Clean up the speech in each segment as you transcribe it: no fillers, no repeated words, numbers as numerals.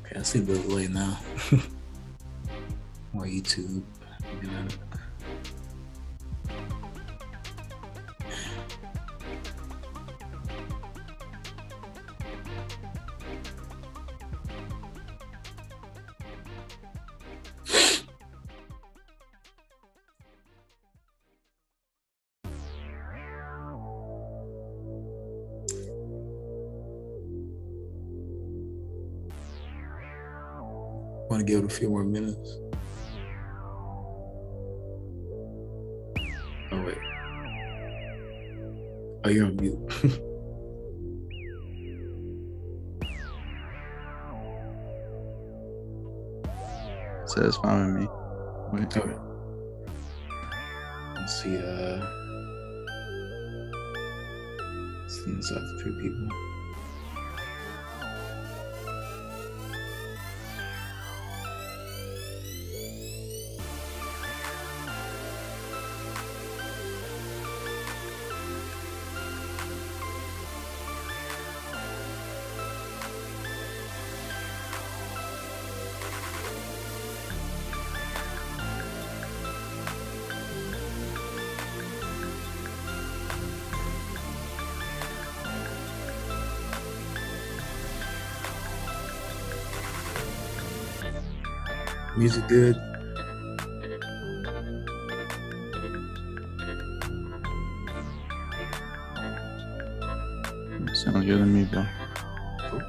Okay, I see the delay now. Or YouTube. Want to give it a few more minutes? Oh wait. Oh, you're on mute. So it's fine with me. Wait. Okay. Let's see. Send this out to 3 people. Music good? Sounds good to me, bro. Cool.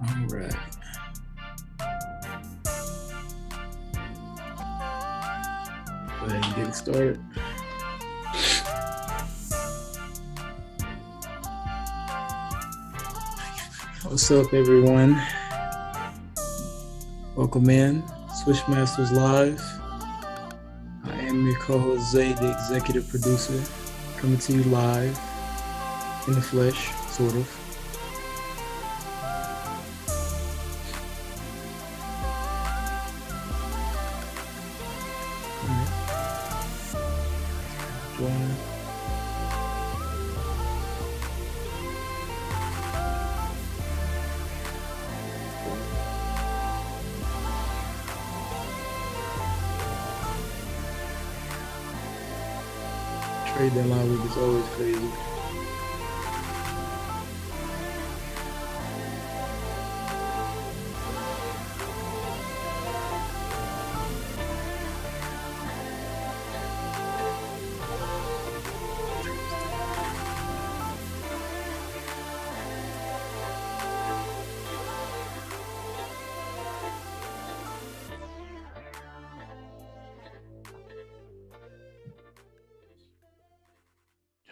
All right. Go ahead and get it started. What's up, everyone? Welcome in, Swish Masters Live. I am your co-host Zay, the executive producer, coming to you live in the flesh, sort of. Join. Trade deadline week is always crazy.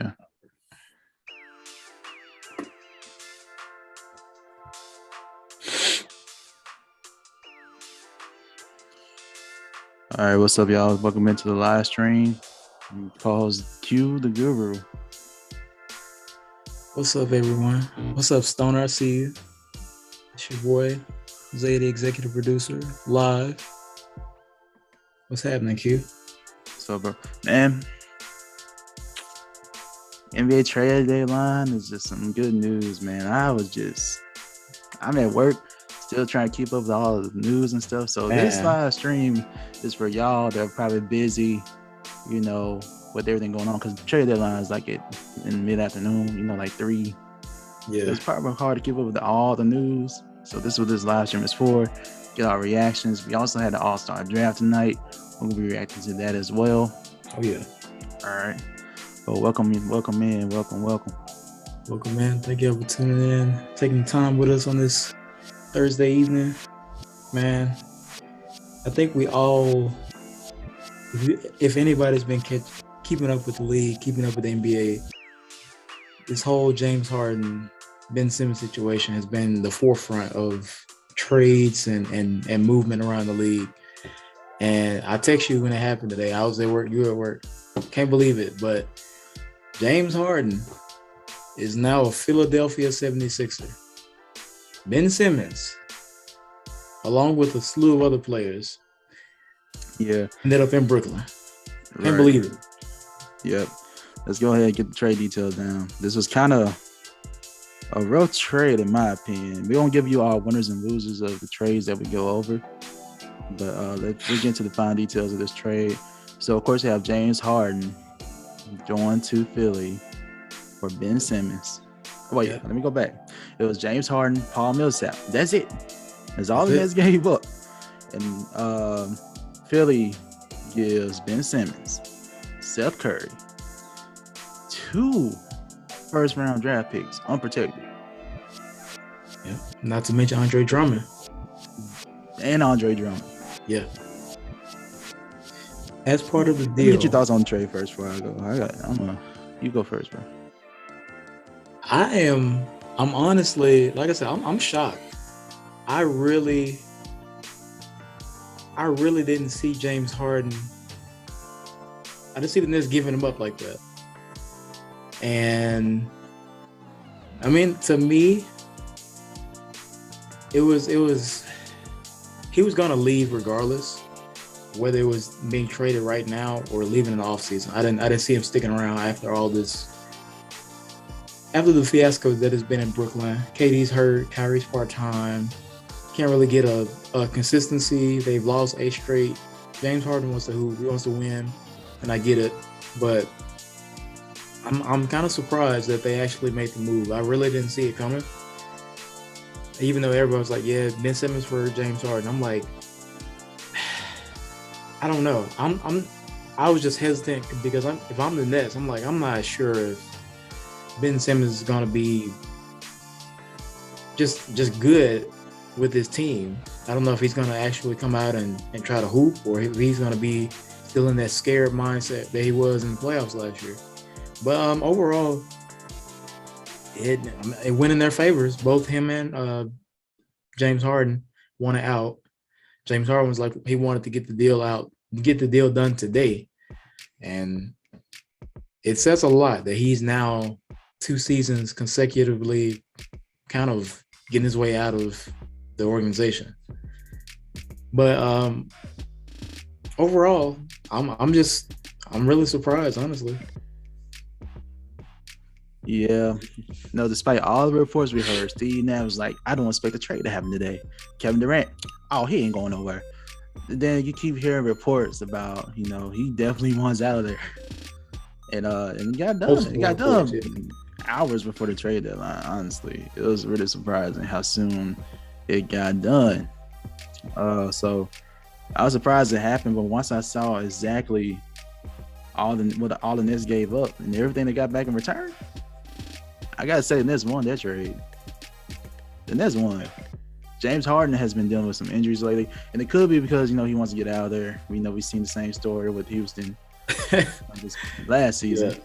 Yeah. All right, what's up, y'all? Welcome into the live stream. Co-host Q, the Guru. What's up, everyone? What's up, Stoner? I see you. It's your boy, Zay, the executive producer, live. What's happening, Q? What's up, bro? Man, NBA trade deadline is just some good news, man. I'm at work, still trying to keep up with all the news and stuff. So this live stream is for y'all that are probably busy, you know, with everything going on. Because the trade deadline is like in mid-afternoon, you know, like 3. Yeah. So it's probably hard to keep up with all the news. So this is what this live stream is for. Get our reactions. We also had the All-Star draft tonight. We'll be reacting to that as well. Oh, yeah. All right. Well, welcome in. Welcome in. Welcome. Welcome, man. Thank you for tuning in, taking time with us on this Thursday evening. Man, I think we all, if anybody's been keeping up with the league, keeping up with the NBA, this whole James Harden, Ben Simmons situation has been the forefront of trades and movement around the league. And I text you when it happened today. I was at work, you were at work. Can't believe it, but James Harden is now a Philadelphia 76er. Ben Simmons, along with a slew of other players, ended up in Brooklyn. Can't believe it. Yep. Let's go ahead and get the trade details down. This was kind of a rough trade, in my opinion. We won't give you our winners and losers of the trades that we go over, but let's get into the fine details of this trade. So, of course, we have James Harden going to Philly for Ben Simmons. Wait, let me go back. It was James Harden, Paul Millsap. That's it. That's all the Nets gave up. And Philly gives Ben Simmons, Seth Curry, 2 first-round draft picks, unprotected. Yeah, not to mention Andre Drummond. And Andre Drummond. Yeah. As part of the deal. Let me get your thoughts on the trade first before I go. You go first, bro. I'm honestly, like I said, I'm shocked. I really didn't see James Harden. I didn't see the Nets giving him up like that. And I mean, to me, it was he was gonna leave regardless, whether it was being traded right now or leaving in the offseason. I didn't see him sticking around after all this. After the fiasco that has been in Brooklyn, KD's hurt, Kyrie's part-time, can't really get a consistency. They've lost 8 straight. James Harden wants to hoop. He wants to win, and I get it. But I'm kind of surprised that they actually made the move. I really didn't see it coming. Even though everybody was like, yeah, Ben Simmons for James Harden. I'm like, I don't know. I was just hesitant because if I'm the Nets, I'm like, I'm not sure if Ben Simmons is gonna be just good with his team. I don't know if he's going to actually come out and try to hoop, or if he's going to be still in that scared mindset that he was in the playoffs last year. But overall, it went in their favors. Both him and James Harden wanted out. James Harden was like, he wanted to get the deal done today. And it says a lot that he's now 2 seasons consecutively kind of getting his way out of the organization. But overall, I'm really surprised, honestly. Yeah. No, despite all the reports we heard, Steve Nash was like, I don't expect a trade to happen today. Kevin Durant, oh, he ain't going nowhere. And then you keep hearing reports about, he definitely wants out of there. And it got done. It got done hours before the trade deadline, honestly. It was really surprising how soon it got done. So I was surprised it happened, but once I saw exactly what all the Nets gave up and everything they got back in return, I gotta say the Nets won that trade. The Nets won. James Harden has been dealing with some injuries lately, and it could be because he wants to get out of there. We know we've seen the same story with Houston last season.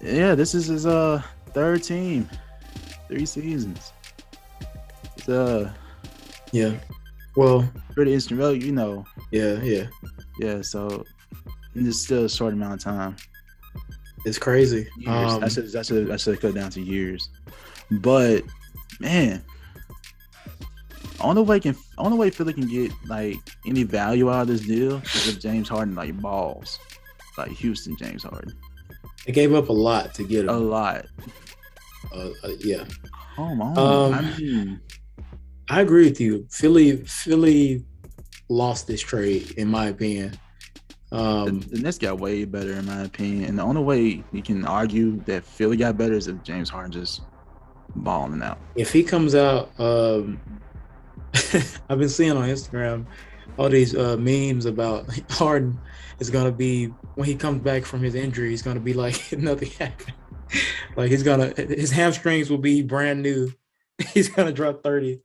This is his third team, 3 seasons. It's well, pretty instrumental, Yeah. So it's still a short amount of time. It's crazy. I should have cut down to years. But man, only way Philly can get like any value out of this deal is if James Harden like balls, like Houston James Harden. They gave up a lot to get him. A lot. Yeah. Come on. I agree with you. Philly lost this trade, in my opinion. The Nets got way better, in my opinion. And the only way you can argue that Philly got better is if James Harden just balling out. If he comes out, I've been seeing on Instagram all these memes about Harden is going to be, when he comes back from his injury, he's going to be like nothing happened. Like his hamstrings will be brand new. He's going to drop 30.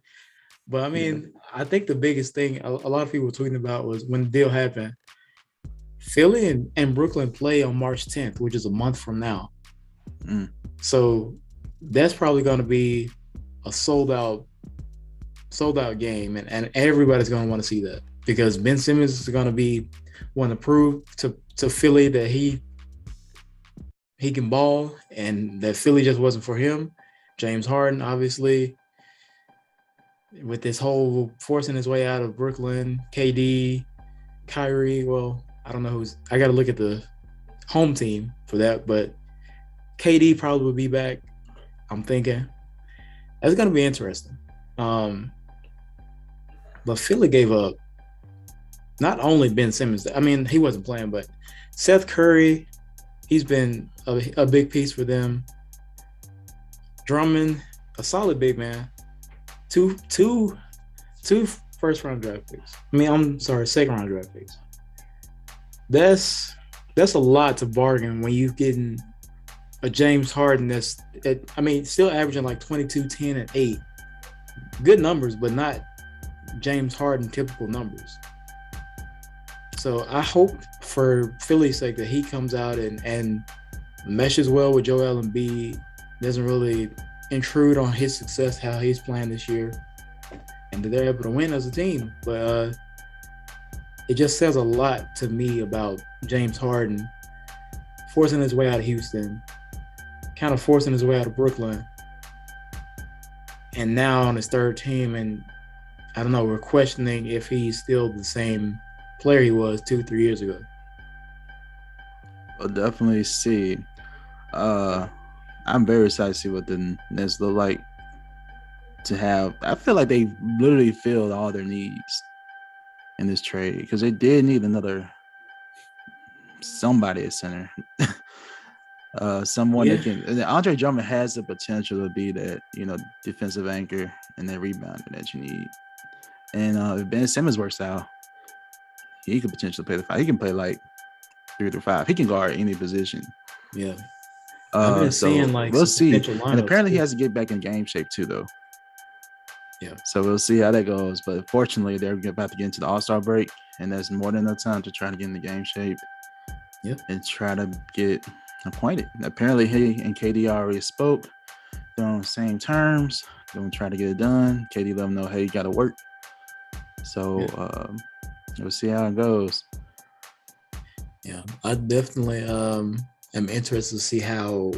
But I mean, I think the biggest thing a lot of people were tweeting about was when the deal happened, Philly and Brooklyn play on March 10th, which is a month from now. So that's probably going to be a sold out game, and everybody's going to want to see that, because Ben Simmons is going to be wanting to prove to Philly that he can ball, and that Philly just wasn't for him. James Harden, obviously, with this whole forcing his way out of Brooklyn, KD, Kyrie, well, I don't know I got to look at the home team for that, but KD probably will be back, I'm thinking. That's going to be interesting. But Philly gave up not only Ben Simmons, I mean, he wasn't playing, but Seth Curry, he's been a big piece for them. Drummond, a solid big man. Two first-round draft picks. Second-round draft picks. That's a lot to bargain when you're getting a James Harden that's still averaging like 22, 10, and 8. Good numbers, but not James Harden typical numbers. So I hope for Philly's sake that he comes out and meshes well with Joel Embiid, doesn't really intrude on his success, how he's playing this year, and that they're able to win as a team. But it just says a lot to me about James Harden forcing his way out of Houston, kind of forcing his way out of Brooklyn, and now on his third team. And I don't know, we're questioning if he's still the same player he was 2-3 years ago. We'll definitely see. I'm very excited to see what the Nets look like to have. I feel like they literally filled all their needs in this trade, because they did need somebody at center. Someone that can. And Andre Drummond has the potential to be that, defensive anchor and that rebounder that you need. And if Ben Simmons works out, he could potentially play the 5. He can play like 3 through 5. He can guard any position. Yeah. I've been seeing like we'll see. And apparently too. he has to get back in game shape too, though. Yeah. So we'll see how that goes. But fortunately, they're about to get into the All-Star break, and that's more than enough time to try to get in the game shape and try to get acquainted. Apparently, he and KD already spoke. They're on the same terms. They're going to try to get it done. KD let them know, hey, you got to work. So we'll see how it goes. Yeah, I definitely am interested to see how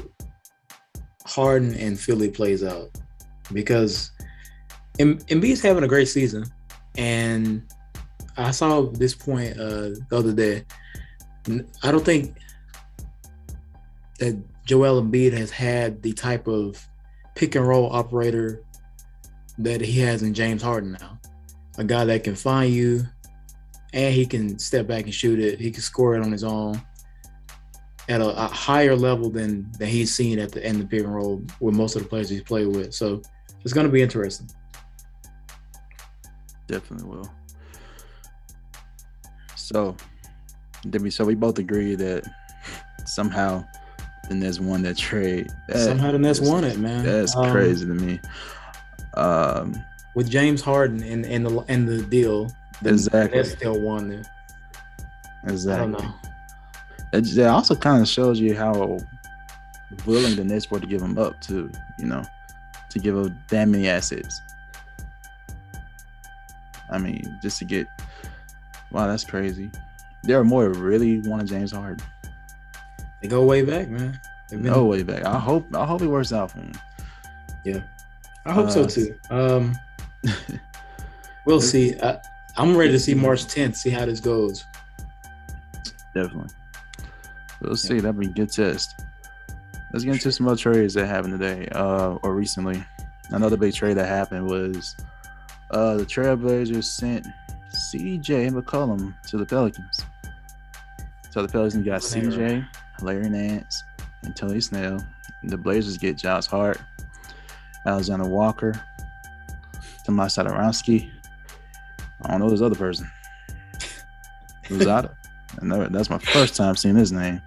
Harden and Philly plays out, because Embiid's having a great season, and I saw this point the other day. I don't think that Joel Embiid has had the type of pick and roll operator that he has in James Harden now. A guy that can find you, and he can step back and shoot it. He can score it on his own at a higher level than he's seen at the end of the pick and roll with most of the players he's played with. So it's going to be interesting. Definitely will. So we both agree that somehow the Nets won that trade. Somehow the Nets won it, man. That's crazy to me. With James Harden and the deal, the Nets still won it. Exactly. I don't know. It also kind of shows you how willing the Nets were to give him up to give up that many assets. I mean, just to get, wow, that's crazy. There are more really wanted James Harden. They go way back, man. No way back. I hope it works out for him. Yeah, I hope so too. We'll see. I'm ready to see March 10th. See how this goes. Definitely. We'll see. That'll be a good test. Let's get into some other trades that happened today or recently. Another big trade that happened was the Trailblazers sent CJ McCollum to the Pelicans. So the Pelicans got CJ, Larry Nance, and Tony Snell. The Blazers get Josh Hart, Alexander Walker, Tomas Satoransky. I don't know this other person. Luzada. That's my first time seeing his name.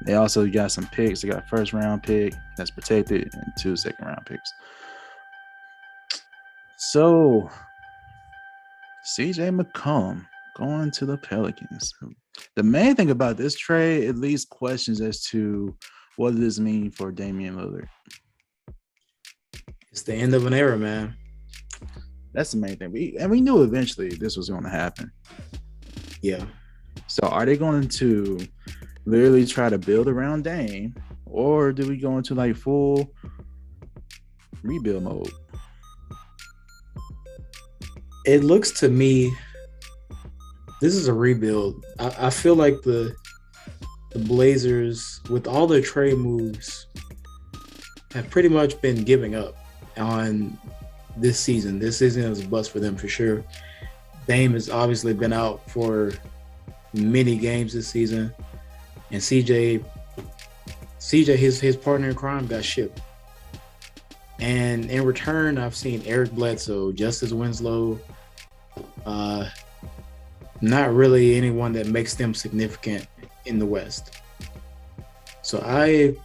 They also got some picks. They got a first-round pick that's protected and 2 second-round picks. So, CJ McCollum going to the Pelicans. The main thing about this trade, at least questions as to what does this mean for Damian Lillard. It's the end of an era, man. That's the main thing. We knew eventually this was going to happen. Yeah. So are they going to literally try to build around Dame, or do we go into like full rebuild mode? It looks to me this is a rebuild. I feel like the Blazers, with all their trade moves, have pretty much been giving up on this season. This season was a bust for them for sure. Dame has obviously been out for many games this season, and CJ, his partner in crime, got shipped. And in return, I've seen Eric Bledsoe, Justice Winslow, not really anyone that makes them significant in the West. So I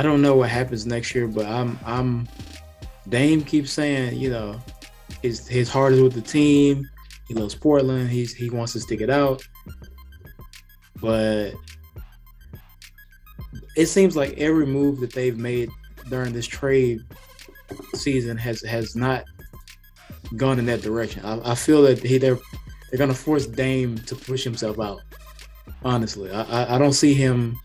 don't know what happens next year, but Dame keeps saying, his heart is with the team. He loves Portland. He wants to stick it out. But it seems like every move that they've made during this trade season has not gone in that direction. I feel that they're going to force Dame to push himself out. Honestly, I don't see him.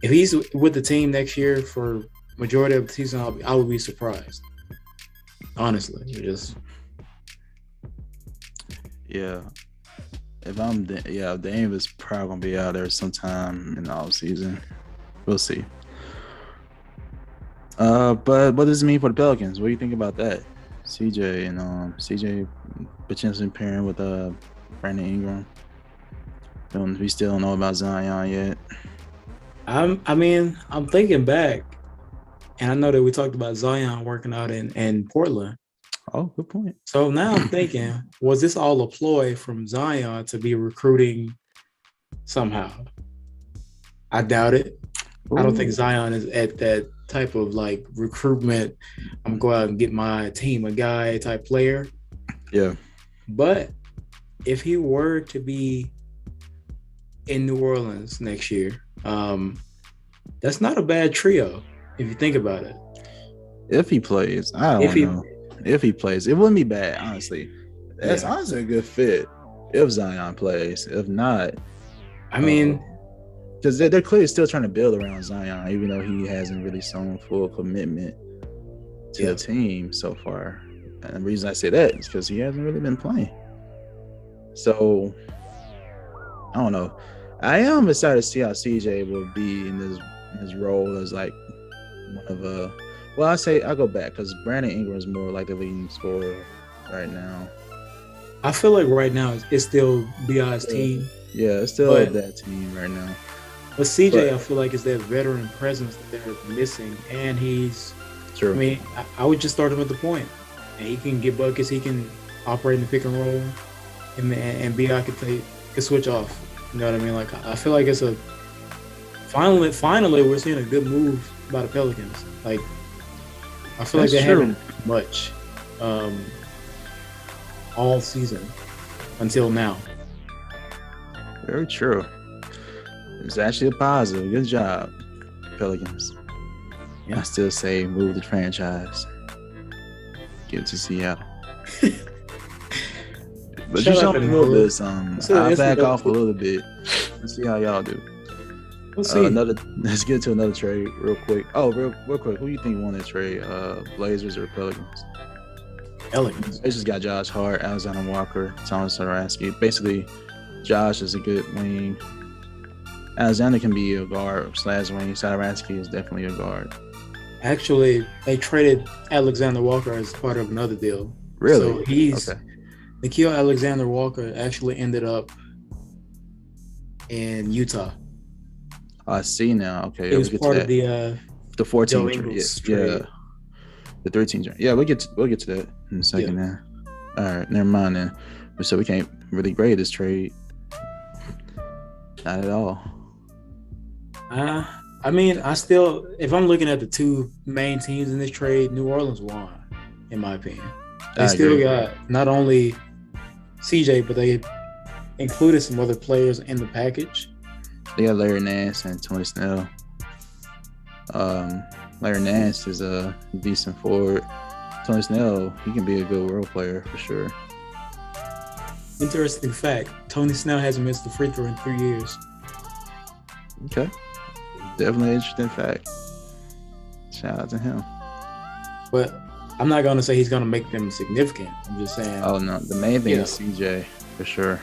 If he's with the team next year for majority of the season, I would be surprised. Honestly, yeah. If Dame is probably gonna be out there sometime in the off season. We'll see. But what does it mean for the Pelicans? What do you think about that? CJ potentially pairing with Brandon Ingram. We still don't know about Zion yet. I'm thinking back, and I know that we talked about Zion working out in Portland. Oh, good point. So now I'm thinking, was this all a ploy from Zion to be recruiting somehow? I doubt it. Ooh. I don't think Zion is at that type of like recruitment. I'm going to go out and get my team a guy type player. Yeah. But if he were to be in New Orleans next year, that's not a bad trio if you think about it. If he plays, I don't know. If he plays, it wouldn't be bad, honestly. That's honestly a good fit if Zion plays. If not, I mean, because they're clearly still trying to build around Zion, even though he hasn't really shown full commitment to the team so far. And the reason I say that is because he hasn't really been playing. So I don't know. I am excited to see how CJ will be in his role as like one of well, I'll go back because Brandon Ingram is more like the leading scorer right now. I feel like right now it's still B.I.'s team. Yeah, it's still that team right now. But CJ, I feel like is that veteran presence that they're missing, and he's. True. I mean, I would just start him at the point, and he can get buckets. He can operate in the pick and roll, and B.I. can switch off. You know what I mean? Like I feel like it's a finally we're seeing a good move by the Pelicans. Like I feel like they haven't much all season until now. Very true. It's actually a positive. Good job, Pelicans. I still say move the franchise. Give it to Seattle. But you showed me a little bit something. I'll back off a little bit. Let's see how y'all do. We'll see. Let's get to another trade real quick. Oh, real quick. Who do you think won that trade? Blazers or Pelicans? Pelicans. They just got Josh Hart, Alexander Walker, Thomas Satoransky. Basically, Josh is a good wing. Alexander can be a guard / wing. Satoransky is definitely a guard. Actually, they traded Alexander Walker as part of another deal. Really? So he's Nickeil Alexander Walker actually ended up in Utah. I see now. Okay, it was part of the 14 trade. Yeah, the 13 trade. Yeah, we'll get to that in a second. Now, all right, never mind then. So we can't really grade this trade. Not at all. I mean, if I'm looking at the two main teams in this trade, New Orleans won, in my opinion. They still got not only CJ, but they included some other players in the package. They got Larry Nance and Tony Snell. Larry Nance is a decent forward. Tony Snell, he can be a good role player for sure. Interesting fact, Tony Snell hasn't missed a free throw in 3 years. Okay. Definitely an interesting fact. Shout out to him. But I'm not going to say he's going to make them significant. I'm just saying. Oh, no. The main thing is CJ, for sure.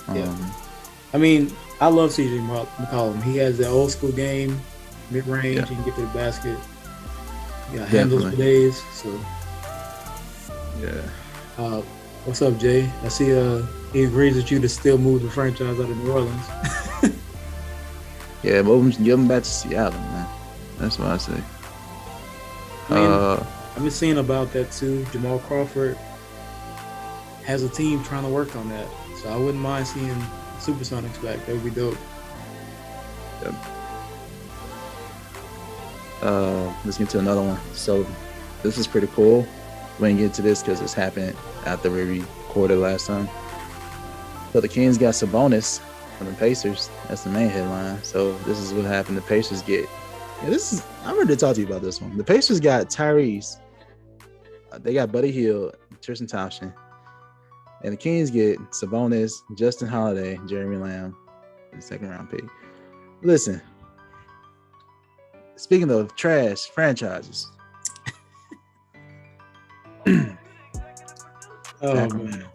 I mean, I love CJ McCollum. He has that old school game, mid-range, he can get to the basket. He got handles for days. So, what's up, Jay? I see he agrees with you to still move the franchise out of New Orleans. Yeah, give him back to Seattle, man. That's what I say. I mean, I've been seeing about that too. Jamal Crawford has a team trying to work on that. So I wouldn't mind seeing Supersonics back. That would be dope. Yep. Let's get to another one. So this is pretty cool. We didn't get to this because this happened after we recorded last time. So the Kings got Sabonis from the Pacers. That's the main headline. So this is what happened. The Pacers get. I'm ready to talk to you about this one. The Pacers got Tyrese. They got Buddy Hield, Tristan Thompson. And the Kings get Sabonis, Justin Holiday, Jeremy Lamb, in the second round pick. Listen, speaking of trash franchises. Oh, man.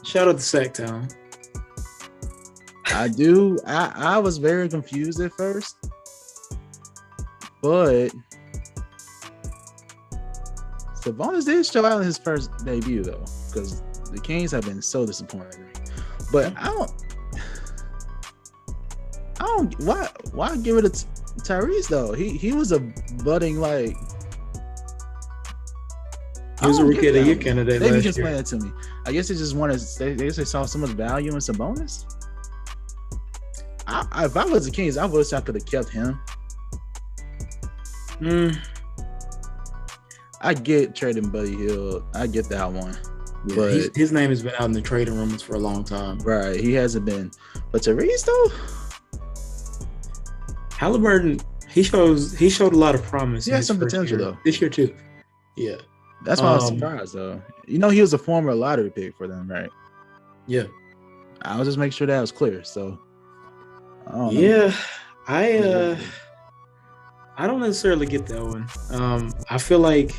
Shout out to Sacktown. I do. I was very confused at first. But Sabonis did show out in his first debut, though, because the Kings have been so disappointed. But I don't. Why give it to Tyrese though? He was a budding like. He was a rookie of the year candidate. Maybe just explain that to me. I guess they just wanted. They saw so much value in Sabonis. If I was the Kings, I wish I could have kept him. I get trading Buddy Hield. I get that one. Yeah, but his name has been out in the trading rumors for a long time. Right. He hasn't been. But Therese, though? Halliburton, he showed a lot of promise. He has some potential, though. This year, too. Yeah. That's why I was surprised, though. You know, he was a former lottery pick for them, right? Yeah. I'll just make sure that was clear. So, I don't necessarily get that one. I feel like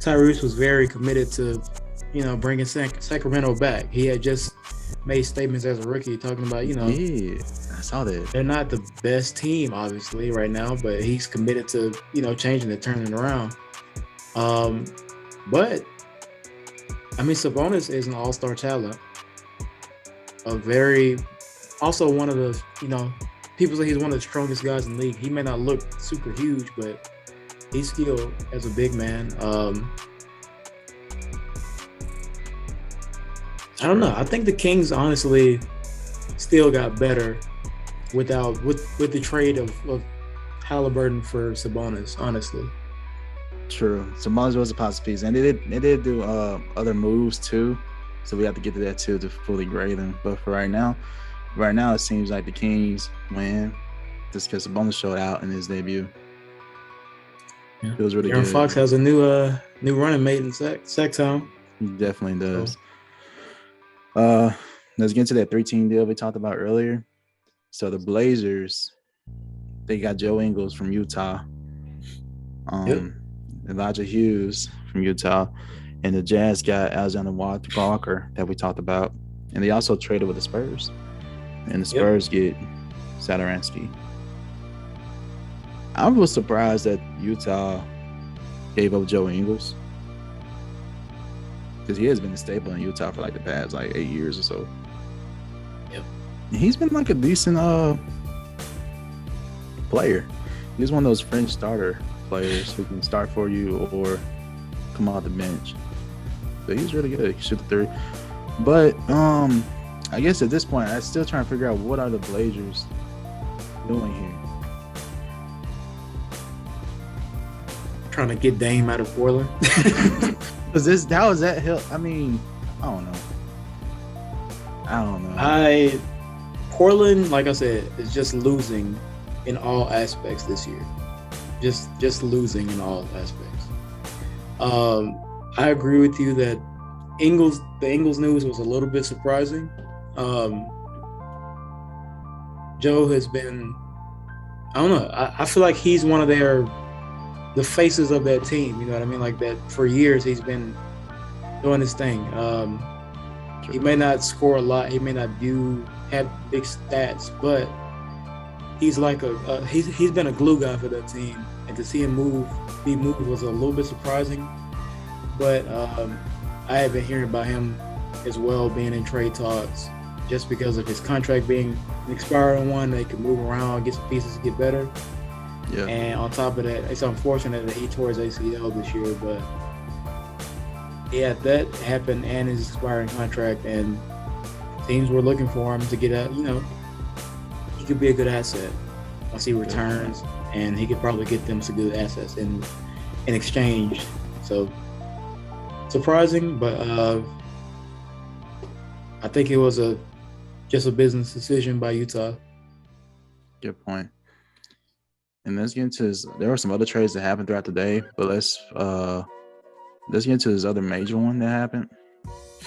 Tyrese was very committed to, bringing Sacramento back. He had just made statements as a rookie talking about, Yeah, I saw that. They're not the best team, obviously, right now, but he's committed to, changing it, turning it around. But I mean, Sabonis is an all-star talent. Also one of the, people say he's one of the strongest guys in the league. He may not look super huge, but he's skilled as a big man. I don't know. I think the Kings honestly still got better with the trade of Halliburton for Sabonis, honestly. True. Sabonis was a positive piece. And they did do other moves too. So we have to get to that too to fully grade them. But for right now it seems like the Kings win just because Sabonis showed out in his debut. Yeah. It was really Aaron good. Fox has a new running mate in Sac Town. He definitely does. Let's get into that 3-team deal we talked about earlier. So the Blazers, they got Joe Ingles from Utah. Elijah Hughes from Utah. And the Jazz got Alexander Walker that we talked about. And they also traded with the Spurs. And the Spurs get Satoransky. I was surprised that Utah gave up Joe Ingles. Because he has been a staple in Utah for like the past 8 years or so. Yep. And he's been like a decent player. He's one of those fringe starter players who can start for you or come off the bench. So he's really good. He can shoot the three. But I guess at this point, I'm still trying to figure out what are the Blazers doing here. Trying to get Dame out of Portland. How was that help? I mean, I don't know. Portland, like I said, is just losing in all aspects this year. Just losing in all aspects. I agree with you that the Ingles news was a little bit surprising. Joe has been, I don't know. I feel like he's one of the faces of that team. You know what I mean? Like that for years he's been doing his thing. He may not score a lot. He may not have big stats, but he's like he's been a glue guy for that team. And to see him be moved was a little bit surprising. But I have been hearing about him as well being in trade talks just because of his contract being expired on one. They can move around, get some pieces to get better. Yeah. And on top of that, it's unfortunate that he tore his ACL this year, but yeah, that happened and his expiring contract, and teams were looking for him to get out. He could be a good asset once he returns, and he could probably get them some good assets in exchange. So surprising, but I think it was just a business decision by Utah. Good point. And let's get into there were some other trades that happened throughout the day, but let's get into this other major one that happened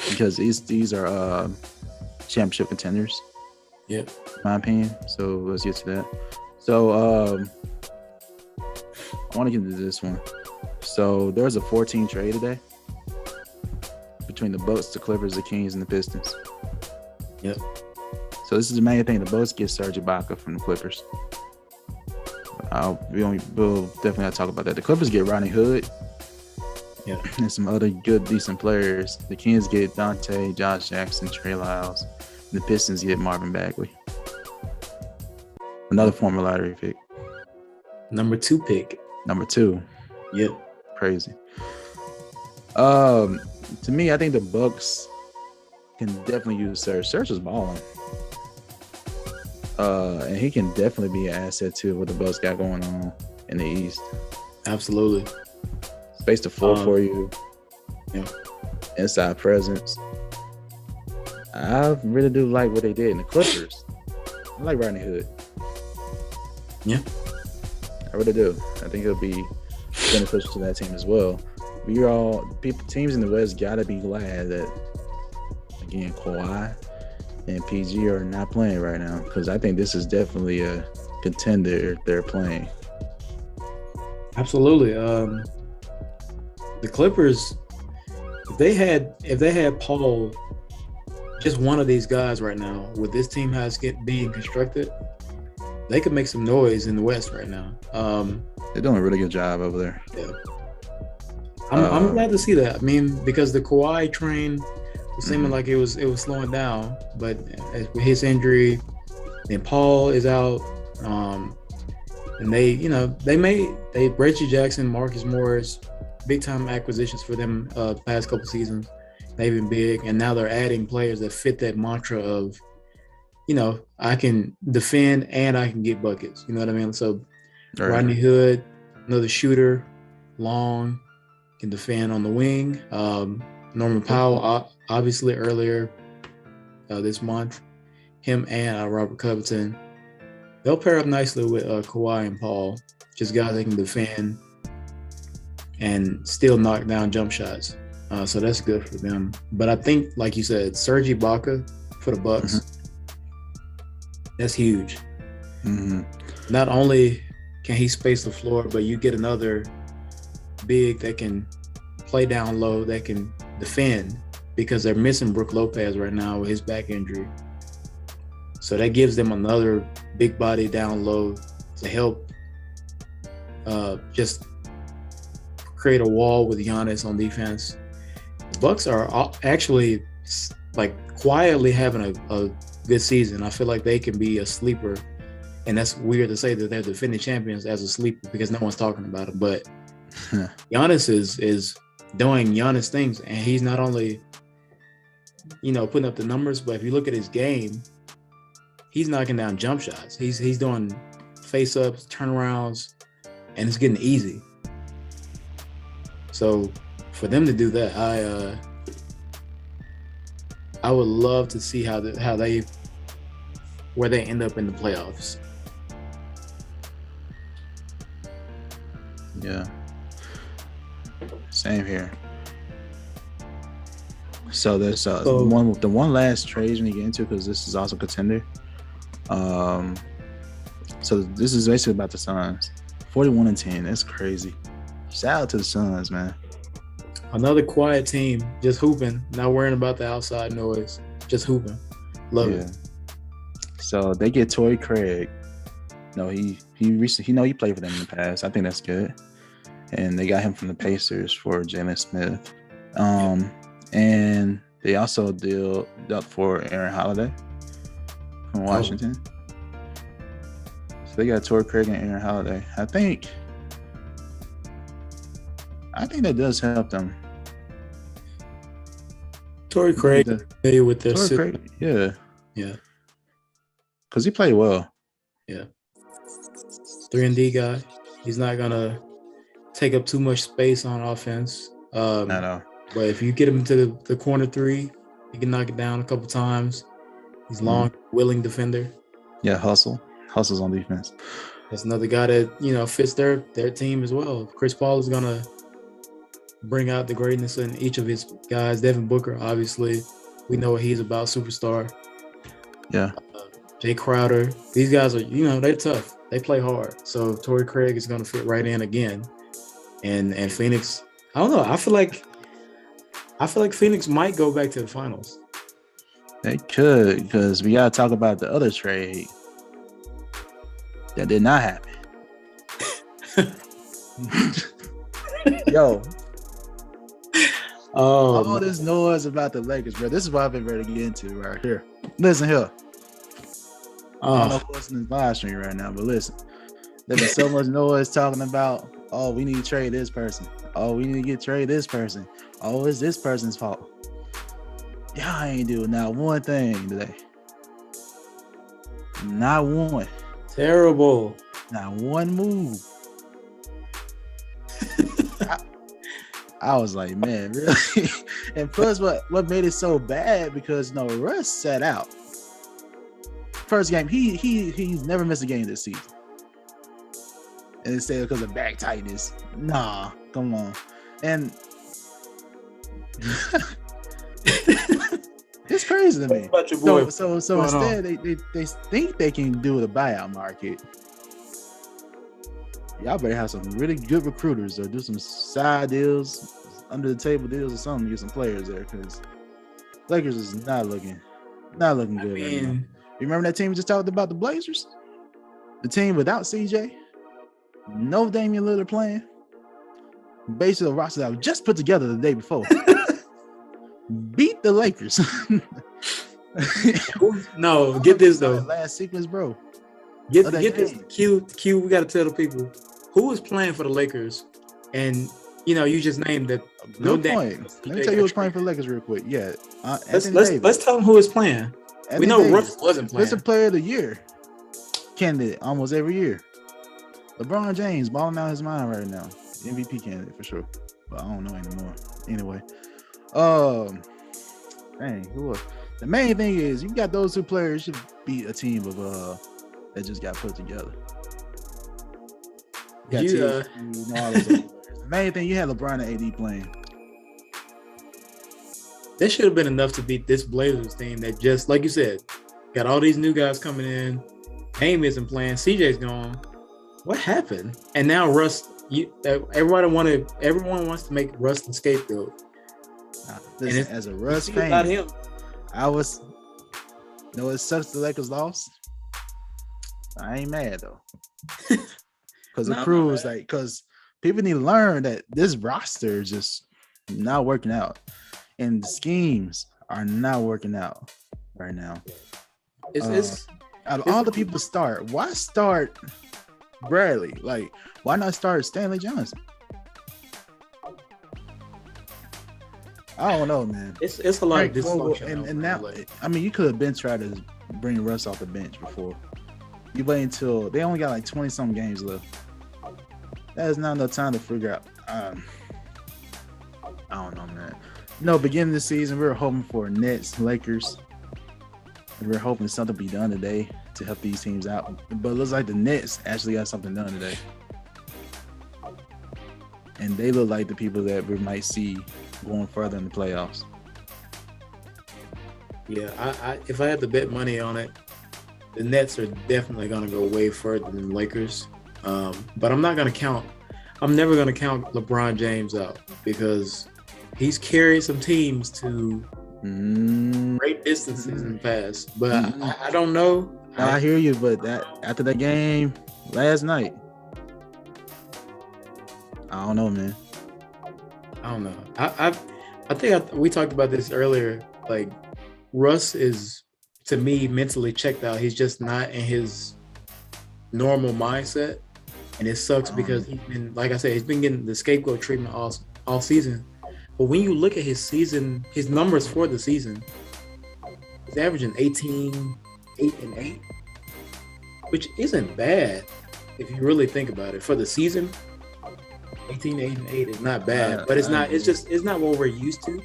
because these are championship contenders. Yep. In my opinion. So let's get to that. So I want to get into this one. So there's a 14 trade today between the Bucks, the Clippers, the Kings, and the Pistons. Yep. So this is the main thing. The Bucks get Serge Ibaka from the Clippers. We'll definitely have to talk about that. The Clippers get Rodney Hood. Yeah. And some other good, decent players. The Kings get Dante, Josh Jackson, Trey Lyles. And the Pistons get Marvin Bagley. Another former lottery pick. Number 2 pick. Number 2. Yep. Crazy. To me, I think the Bucks can definitely use Serge. Serge is balling. And he can definitely be an asset too. What the Bucks got going on in the East. Absolutely. Space to floor for you. Yeah. Inside presence. I really do like what they did in the Clippers. I like Rodney Hood. Yeah. I really do. I think he'll be beneficial to that team as well. Teams in the West gotta be glad that, again, Kawhi and PG are not playing right now, because I think this is definitely a contender if they're playing. Absolutely. The Clippers, if they had Paul, just one of these guys right now, with this team being constructed, they could make some noise in the West right now. They're doing a really good job over there. Yeah. I'm glad to see that. I mean, because the Kawhi train was seeming like it was slowing down, but with his injury, then Paul is out, and they Reggie Jackson, Marcus Morris, big time acquisitions for them the past couple seasons. They've been big, and now they're adding players that fit that mantra of, I can defend and I can get buckets. You know what I mean? So Right. Rodney Hood, another shooter, long, can defend on the wing. Norman Powell, obviously earlier this month, him and Robert Covington, they'll pair up nicely with Kawhi and Paul. Just guys that can defend and still knock down jump shots. So that's good for them. But I think, like you said, Serge Ibaka for the Bucks, that's huge. Not only can he space the floor, but you get another big that can play down low, that can defend, because they're missing Brook Lopez right now with his back injury. So that gives them another big body down low to help just create a wall with Giannis on defense. The Bucks are actually quietly having a good season. I feel like they can be a sleeper, and that's weird to say that they're defending champions as a sleeper because no one's talking about it. But Giannis is doing Giannis things, and he's not only putting up the numbers, but if you look at his game, he's knocking down jump shots. He's doing face ups, turnarounds, and it's getting easy. So for them to do that, I would love to see where they end up in the playoffs. Yeah. Same here. So there's the one last trade we get into, because this is also a contender. So this is basically about the Suns. 41-10. That's crazy. Shout out to the Suns, man. Another quiet team, just hooping, not worrying about the outside noise, just hooping. Love it. So they get Torrey Craig. No, he played for them in the past. I think that's good. And they got him from the Pacers for Jalen Smith. And they also dealt for Aaron Holiday from Washington. So they got Torrey Craig and Aaron Holiday. I think that does help them. Torrey Craig familiar with their Craig, yeah. Because he played well. Yeah. 3-and-D guy. He's not gonna take up too much space on offense. No. But if you get him to the corner three, he can knock it down a couple times. He's long, willing defender. Yeah, hustles on defense. That's another guy that fits their team as well. Chris Paul is gonna bring out the greatness in each of his guys. Devin Booker, obviously, we know what he's about, superstar. Yeah. Jay Crowder. These guys are, they're tough. They play hard. So Torrey Craig is gonna fit right in again. And Phoenix, I don't know. I feel like Phoenix might go back to the finals. They could, because we gotta talk about the other trade that did not happen. Yo. All this noise about the Lakers, bro. This is what I've been ready to get into right here. Listen here. I don't know what's in this live stream right now, but listen. There's been so much noise talking about, we need to trade this person. We need to trade this person. It's this person's fault. Y'all ain't doing not one thing today. Not one. Terrible. Not one move. I was like, man, really? And plus, what made it so bad because Russ sat out. First game, he's never missed a game this season. And it's said because of back tightness. Nah, come on. And it's crazy to me. So instead, they think they can do the buyout market. Y'all better have some really good recruiters or do some side deals, under the table deals or something to get some players there because Lakers is not looking good right now. You remember that team we just talked about, the Blazers? The team without CJ, no Damian Lillard playing. Basically, the roster that was just put together the day before beat the Lakers. No, get this though. Last sequence, bro. Get this. Q. We got to tell the people who is playing for the Lakers, and you just named that. No point. Let me tell you who's playing for the Lakers real quick. Yeah, let's tell them who is playing. We know Russ wasn't playing. It's a Player of the Year candidate almost every year. LeBron James balling out his mind right now. MVP candidate for sure, but I don't know anymore. Anyway, dang, who else? The main thing is you got those two players should beat a team of that just got put together. All those other players. The main thing you had LeBron and AD playing. That should have been enough to beat this Blazers team that just like you said, got all these new guys coming in. Dame isn't playing. CJ's gone. What happened? And now Russ. Everyone wants to make Russ the scapegoat. Listen, as a Russ fan, it sucks the Lakers lost. I ain't mad though, because it proves because people need to learn that this roster is just not working out, and the schemes are not working out right now. Out of all the people to start, why start Bradley? Like, why not start Stanley Johnson? I don't know, man. It's a lot of dysfunction. And now, I mean, you could have been trying to bring Russ off the bench before. You wait until they only got like 20-something games left. That is not enough time to figure out. I don't know, man. Beginning of the season, we were hoping for Nets, Lakers. And we were hoping something be done today to help these teams out. But it looks like the Nets actually got something done today. And they look like the people that we might see going further in the playoffs. Yeah, I if I had to bet money on it, the Nets are definitely going to go way further than the Lakers. But I'm never going to count LeBron James out because he's carried some teams to great distances in the past. But I don't know. I hear you, but after that game last night, I don't know, man. I don't know. I think we talked about this earlier. Like, Russ is, to me, mentally checked out. He's just not in his normal mindset. And it sucks because he's been, like I said, he's been getting the scapegoat treatment all season. But when you look at his numbers for the season, he's averaging 18, 8, and 8, which isn't bad if you really think about it. For the season, 18, 8, and 8 is not bad, but it's not what we're used to.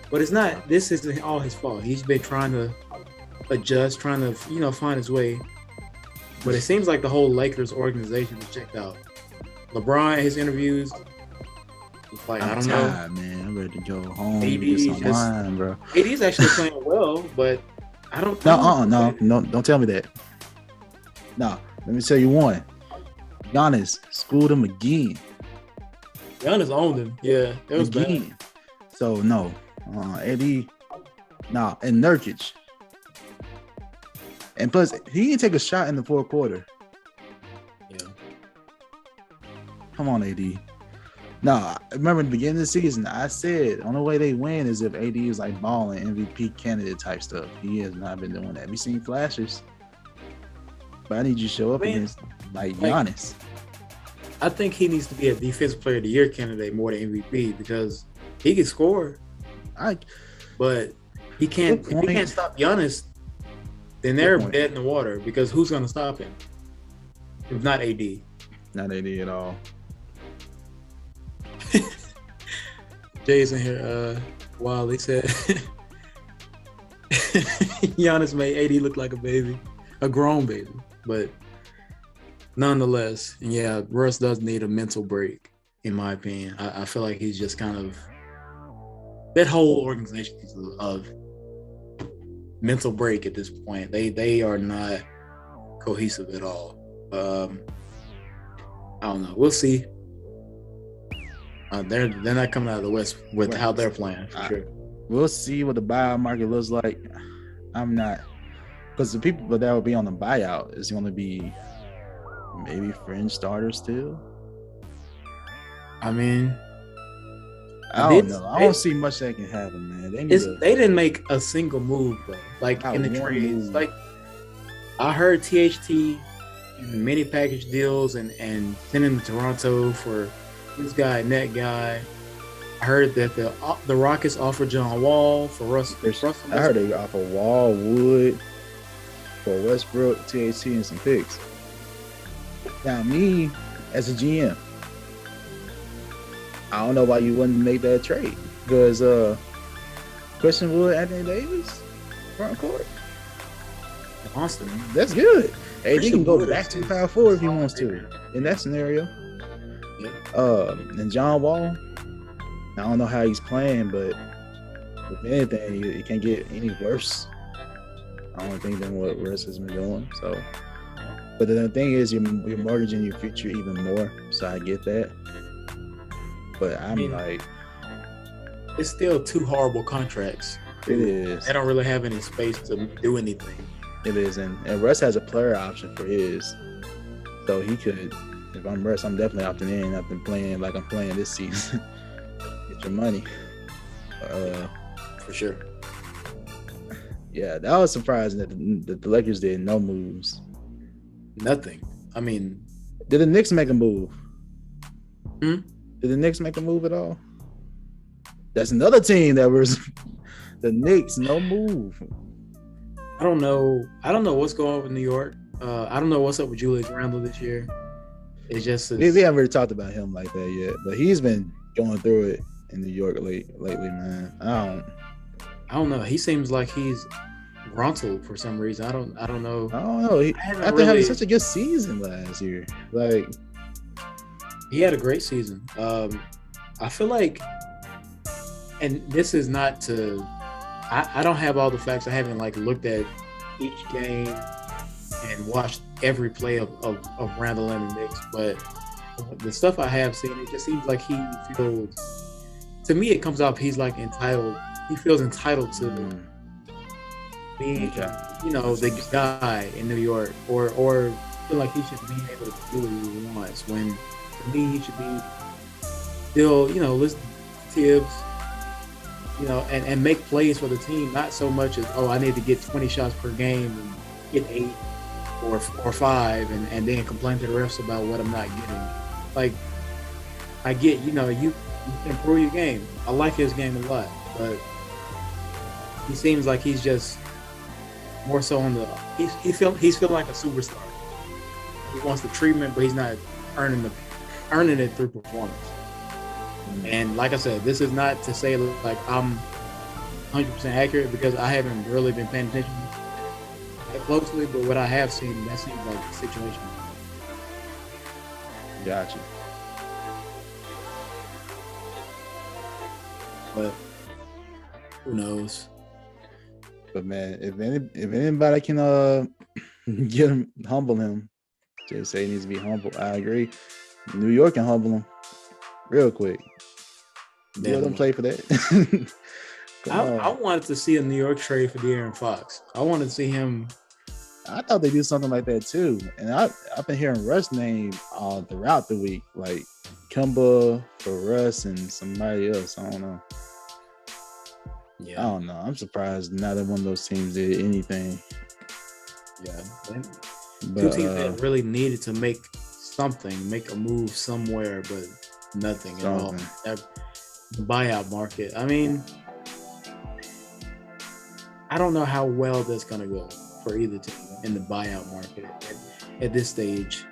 But it's not, this isn't all his fault. He's been trying to adjust, trying to, find his way. But it seems like the whole Lakers organization is checked out. LeBron, his interviews, it's like, I don't know. Man, I'm ready to go home and get some wine, bro. AD's actually playing well, but I don't know. No, don't tell me that. No, let me tell you one. Giannis schooled him again. Giannis owned him. Yeah, it was again. Bad. So, no. Eddie, and Nurkic. And plus, he didn't take a shot in the fourth quarter. Yeah. Come on, AD. No, I remember in the beginning of the season, I said the only way they win is if AD is like balling MVP candidate type stuff. He has not been doing that. We seen flashes, but I need you to show up against like Giannis. I think he needs to be a Defensive Player of the Year candidate more than MVP because he can score. But he can't. If he can't stop Giannis, then they're dead in the water because who's going to stop him? If not AD. Not AD at all. Jay's in here. Wow, they said Giannis made AD look like a baby, a grown baby. But nonetheless, yeah, Russ does need a mental break, in my opinion. I feel like he's just kind of that whole organization is of mental break at this point. They are not cohesive at all. I don't know. We'll see. They're not coming out of the West with how they're playing for sure. We'll see what the buyout market looks like. I'm not, because the people that will be on the buyout is going to be maybe fringe starters still. I mean, I don't know. I don't see much that can happen, man. They didn't make a single move though. Like in the trades, like I heard THT in many package deals and sending to Toronto for this guy and that guy. I heard that the Rockets offered John Wall for Russ. I heard they offer Wall, Wood, for Westbrook, THT, and some picks. Now, me as a GM, I don't know why you wouldn't make that trade because Christian Wood, Anthony Davis, front court, Austin. That's good. Hey, he can go back to power forward if he wants to in that scenario. Yeah. And John Wall, I don't know how he's playing, but if anything, it can't get any worse. I don't think than what Russ has been doing. So, but the thing is, you're mortgaging your future even more. So I get that. But like, it's still two horrible contracts. It is. They don't really have any space to do anything. It is, and Russ has a player option for his, so he could. If I'm Russ, I'm definitely opting in after playing like I'm playing this season. Get your money. For sure. Yeah, that was surprising that the Lakers did no moves. Nothing. I mean, did the Knicks make a move? Did the Knicks make a move at all? That's another team that was the Knicks, no move. I don't know what's going on with New York. I don't know what's up with Julius Randle this year. It's just we haven't really talked about him like that yet, but he's been going through it in New York lately, man. I don't know. He seems like he's gruntled for some reason. I don't know. I don't know. After having such a good season last year, like he had a great season. I feel like, and this is not to. I don't have all the facts. I haven't looked at each game and watched every play of Randall and the Knicks, but the stuff I have seen, it just seems like he feels. To me, it comes off he's entitled. He feels entitled to being, the guy in New York, or feel like he should be able to do what he wants. When to me, he should be still, listen to Tibbs. And make plays for the team, not so much as, I need to get 20 shots per game and get 8 or 5 and then complain to the refs about what I'm not getting. Like, I get, you can improve your game. I like his game a lot, but he seems like he's just more so on the, he's feeling like a superstar. He wants the treatment, but he's not earning it through performance. And like I said, this is not to say like I'm 100% accurate because I haven't really been paying attention that closely, but what I have seen, that seems like the situation. Gotcha. But who knows? But man, if anybody can humble him, just say he needs to be humble. I agree. New York can humble him real quick. Let them play for that. I wanted to see a New York trade for De'Aaron Fox. I wanted to see him. I thought they do something like that too. And I've been hearing Russ name throughout the week, like Kemba for Russ and somebody else. I don't know. Yeah, I don't know. I'm surprised neither one of those teams did anything. Yeah, two teams that really needed to make a move somewhere, but nothing at all. The buyout market. I mean, I don't know how well that's gonna go. for either team in the buyout market at this stage.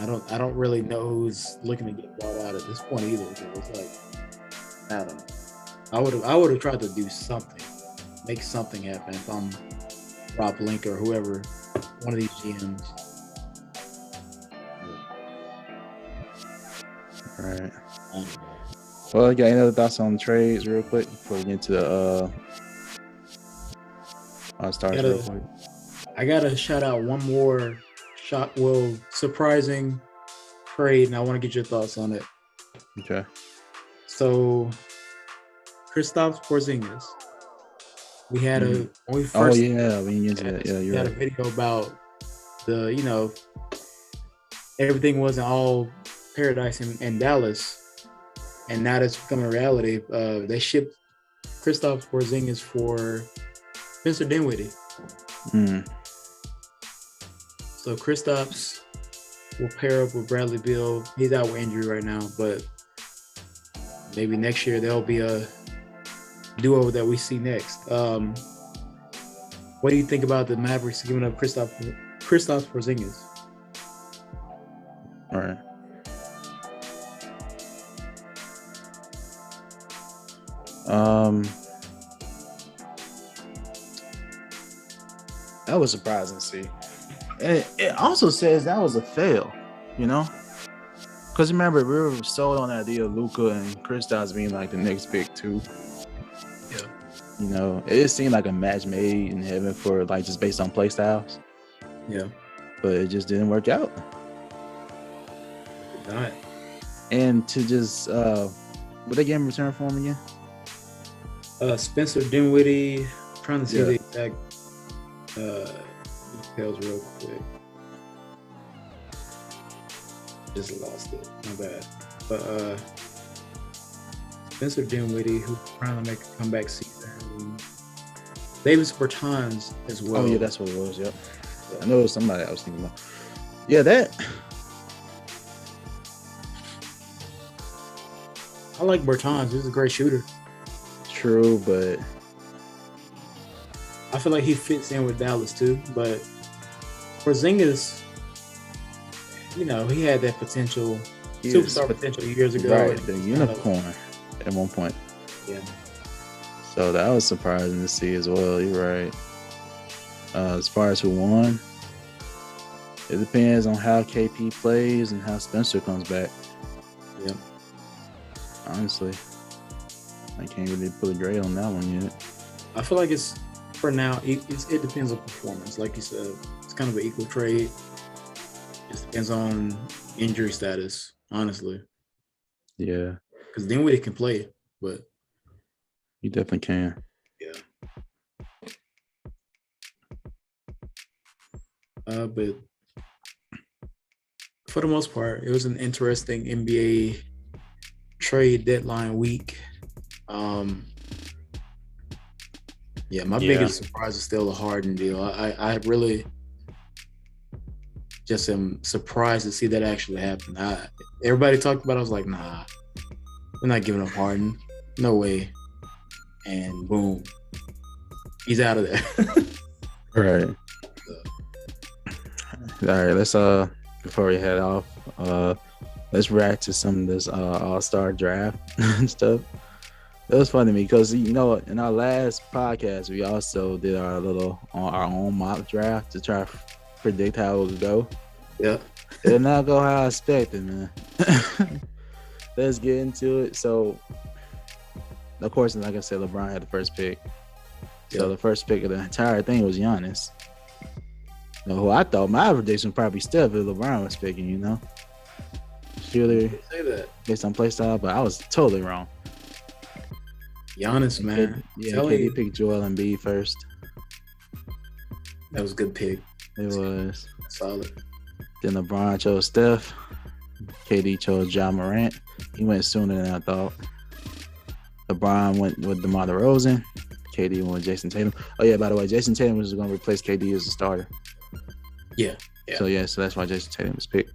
I don't really know who's looking to get bought out at this point either. It's like, I don't know. I would have tried to do something, make something happen if I'm Rob Link or whoever, one of these GMs. All right. Well, you got any other thoughts on trades real quick before we get into the All-Stars real quick? I gotta shout out one more surprising trade, and I want to get your thoughts on it. Okay. So, Kristaps Porzingis. We had when we first. Oh yeah, we had a video about everything wasn't all paradise in Dallas, and now that's becoming a reality. They shipped Kristaps Porzingis for Spencer Dinwiddie. So Kristaps will pair up with Bradley Beal. He's out with injury right now, but maybe next year there'll be a duo that we see next. What do you think about the Mavericks giving up Kristaps Porzingis? All right. That was surprising to see. And it also says that was a fail, because remember we were sold on the idea of Luka and Kristaps being like the next big two. Yeah. It seemed like a match made in heaven for like just based on play styles. Yeah. But it just didn't work out. It did not. And to just what they gave in return for him again? Spencer Dinwiddie. I'm trying to see the exact details real quick. Just lost it. My bad. But Spencer Dinwiddie, who's trying to make a comeback season. Davis Bertans as well. Oh yeah, that's what it was. Yep. I know it was somebody I was thinking about. Yeah, that. I like Bertans. He's a great shooter. True, but I feel like he fits in with Dallas too. But Porzingis, he had that potential, superstar potential years ago. Right, the unicorn at one point. Yeah. So that was surprising to see as well. You're right. As far as who won, it depends on how KP plays and how Spencer comes back. Yep. Honestly, I can't really put a grade on that one yet. I feel like it's, for now, it depends on performance. Like you said, it's kind of an equal trade. It depends on injury status, honestly. Yeah. Because Dinwiddie can play, but you definitely can. Yeah. But for the most part, it was an interesting NBA trade deadline week. My biggest surprise is still the Harden deal. I really just am surprised to see that actually happen. Everybody talked about it. I was like, nah, we're not giving up Harden. No way. And boom, he's out of there. Right. All right, let's before we head off, let's react to some of this All-Star draft and stuff. It was funny to me because in our last podcast we also did our own mock draft to try to predict how it would go. Yeah. It did not go how I expected, man. Let's get into it. So, of course, like I said, LeBron had the first pick. So the first pick of the entire thing was Giannis. Who I thought my prediction was probably Steph if LeBron was picking, Surely say that based on play style, but I was totally wrong. Giannis, man. KD picked Joel Embiid first. That was a good pick. It was. Solid. Then LeBron chose Steph. KD chose Ja Morant. He went sooner than I thought. LeBron went with DeMar DeRozan. KD went with Jason Tatum. Oh, yeah, by the way, Jason Tatum was going to replace KD as a starter. Yeah. So that's why Jason Tatum was picked.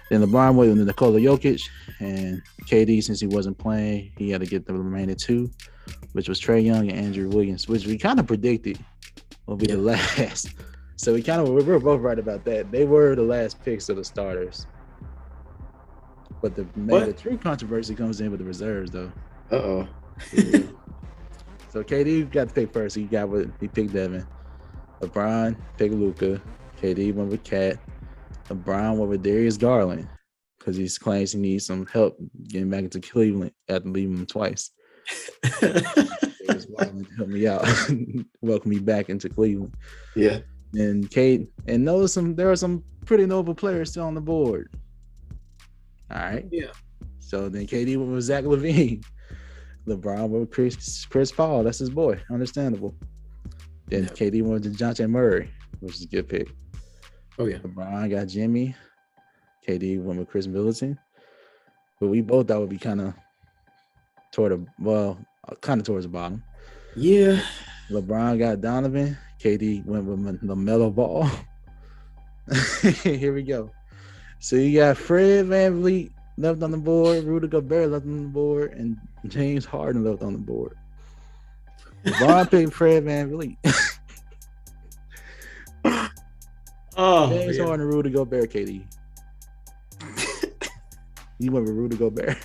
Then LeBron went with Nikola Jokic. And KD, since he wasn't playing, he had to get the remaining two, which was Trae Young and Andrew Wiggins, which we kind of predicted will be Yeah. the last. So we're both right about that. They were the last picks of the starters. But the true controversy comes in with the reserves, though. Uh-oh. So KD got to pick first. He picked Devin. LeBron picked Luka. KD went with Cat. LeBron went with Darius Garland because he claims he needs some help getting back into Cleveland after leaving him twice. Darius Garland help me out, welcome me back into Cleveland. Yeah. And there are some pretty notable players still on the board. All right. Yeah. So then KD went with Zach LaVine. LeBron went with Chris Paul. That's his boy. Understandable. Then KD went with DeJounte Murray, which is a good pick. Oh, yeah. LeBron got Jimmy. KD went with Chris Middleton. But we both thought would be kind of towards the bottom. Yeah. LeBron got Donovan. KD went with LaMelo Ball. Here we go. So you got Fred VanVleet left on the board, Rudy Gobert left on the board, and James Harden left on the board. LeBron picked Fred VanVleet. James Harden and Rudy Gobert, KD. You went with Rudy Gobert.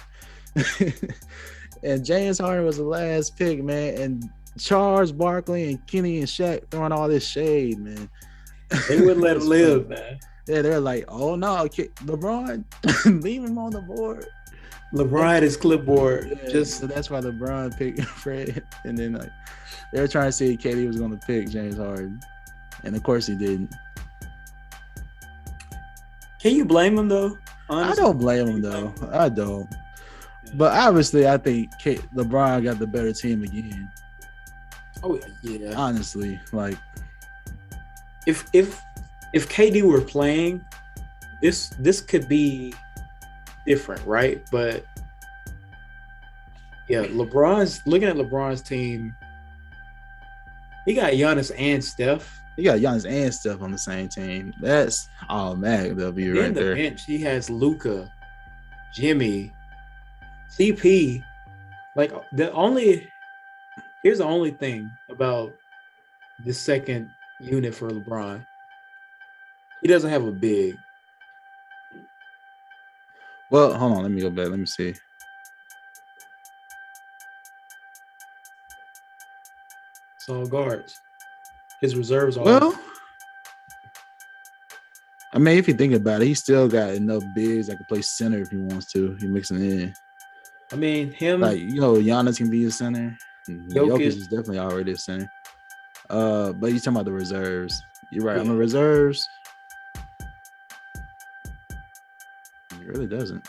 And James Harden was the last pick, man. And Charles Barkley and Kenny and Shaq throwing all this shade, man. They wouldn't let him live, man. Yeah, they're like, oh no, LeBron, leave him on the board. LeBron had his clipboard. Yeah, so that's why LeBron picked Fred. And then they were trying to see if KD was going to pick James Harden. And of course he didn't. Can you blame him though? Honestly? I don't blame him though. I don't. But obviously, I think LeBron got the better team again. Oh yeah. Honestly, like if KD were playing, this could be different, right? But yeah, looking at LeBron's team. He got Giannis and Steph. He got Giannis and Steph on the same team. That's automatic. They'll be right there. Bench, he has Luka, Jimmy, CP. Like here's the only thing about the second unit for LeBron. He doesn't have a big. Well, hold on. Let me go back. Let me see. It's all guards. His reserves are. Well, I mean, if you think about it, he still got enough bigs that can play center if he wants to. He mixing it in. I mean, him. Like, Giannis can be a center. Jokic is definitely already a center. But you're talking about the reserves. You're right. Yeah. On the reserves, he really doesn't.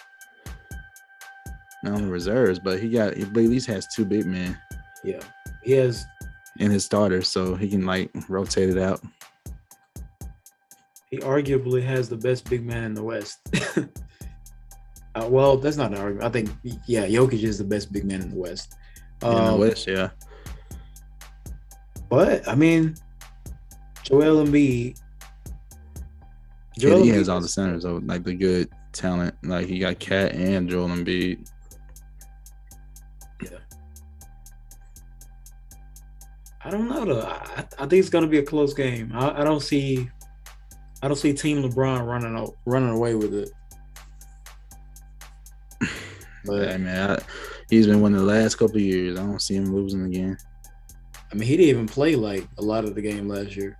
Not on the reserves, but he at least has two big men. Yeah, he has. In his starters, so he can rotate it out. He arguably has the best big man in the West. Well, that's not an argument. I think, Jokic is the best big man in the West. In the West, yeah. But I mean, Joel Embiid. He has all the centers, though, like the good talent. Like he got Cat and Joel Embiid. Yeah. I don't know though. I think it's gonna be a close game. I don't see Team LeBron running away with it. But hey, man, he's been winning the last couple of years. I don't see him losing again. I mean, he didn't even play a lot of the game last year.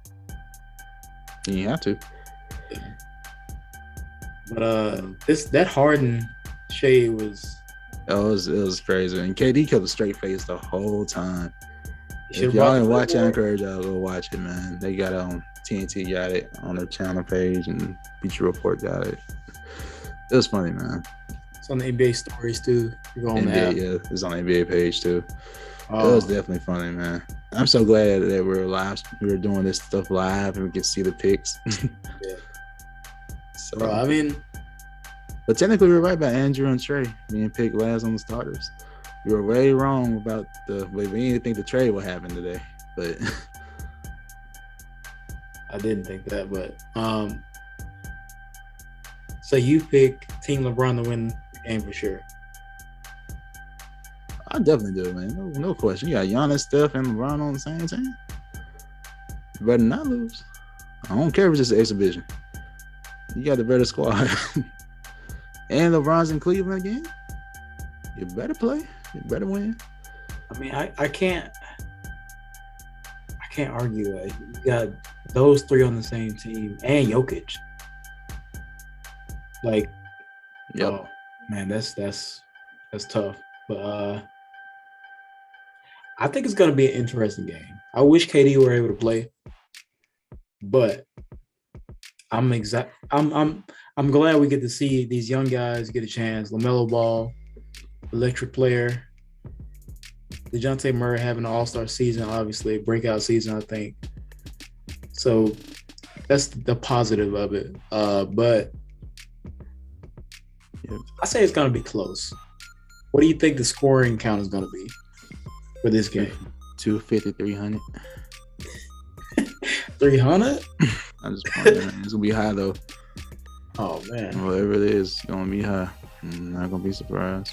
He didn't have to. Yeah. But that Harden shade was. Oh, it was crazy, and KD kept a straight face the whole time. If y'all didn't watch it, I encourage y'all to go watch it, man. They got it on TNT, got it on their channel page, and Feature Report got it. It was funny, man. It's on the NBA stories too. Yeah, it's on the NBA page too. It was definitely funny, man. I'm so glad that we're live. We were doing this stuff live, and we can see the picks. Yeah. So, bro, I mean, but technically, we're right about Andrew and Trey being picked last on the starters. We were way wrong about we didn't think the trade would happen today, but I didn't think that. But so you pick Team LeBron to win the game for sure. I definitely do, man. No question. You got Giannis, Steph, and LeBron on the same team. You better not lose. I don't care if it's just an exhibition. You got the better squad. And LeBron's in Cleveland again. You better play. You better win. I mean, I can't argue that. You got those three on the same team and Jokic. Like, Yep. oh man, that's tough. But I think it's gonna be an interesting game. I wish KD were able to play, but I'm glad we get to see these young guys get a chance. LaMelo Ball, electric player. DeJounte Murray having an all-star season, obviously, breakout season, I think. So that's the positive of it. But I say it's going to be close. What do you think the scoring count is going to be for this game? 250, 300. 300? I'm just wondering. It's going to be high, though. Oh, man. Whatever it is, it's going to be high. I'm not going to be surprised.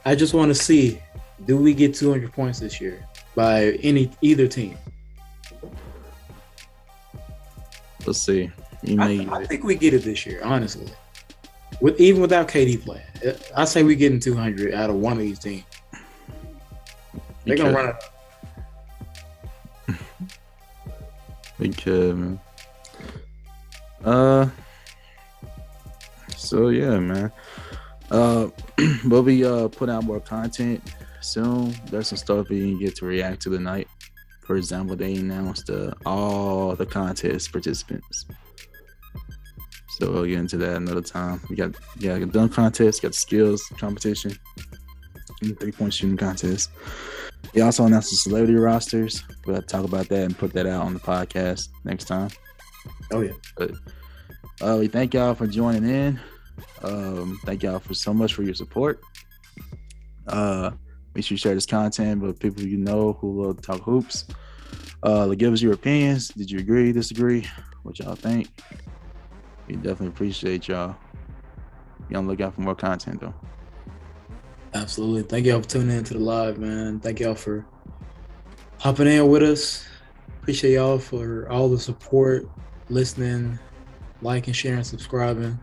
I just want to see, do we get 200 points this year by either team? Let's see. I think we get it this year, honestly. Even without KD playing, I say we getting 200 out of one of these teams. They're gonna run it. We could, man. So yeah, man. We'll be putting out more content soon. There's some stuff you can get to react to tonight. For example, they announced all the contest participants. So we'll get into that another time. We got a dunk contest, got the skills competition, and 3-point shooting contest. They also announced the celebrity rosters. We'll talk about that and put that out on the podcast next time. Oh yeah. But we thank y'all for joining in. Thank y'all so much for your support. Make sure you share this content with people you know who love to talk hoops. Give us your opinions. Did you agree, disagree? What y'all think? We definitely appreciate y'all. Be on the lookout for more content, though. Absolutely. Thank y'all for tuning in to the live, man. Thank y'all for hopping in with us. Appreciate y'all for all the support, listening, liking, sharing, subscribing.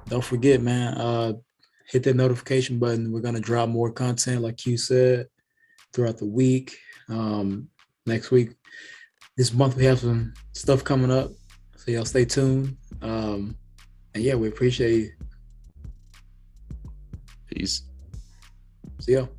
Don't forget, man, hit that notification button. We're going to drop more content, like you said, throughout the week. Next week, this month, we have some stuff coming up. So y'all stay tuned. And yeah, we appreciate you. Peace. See y'all.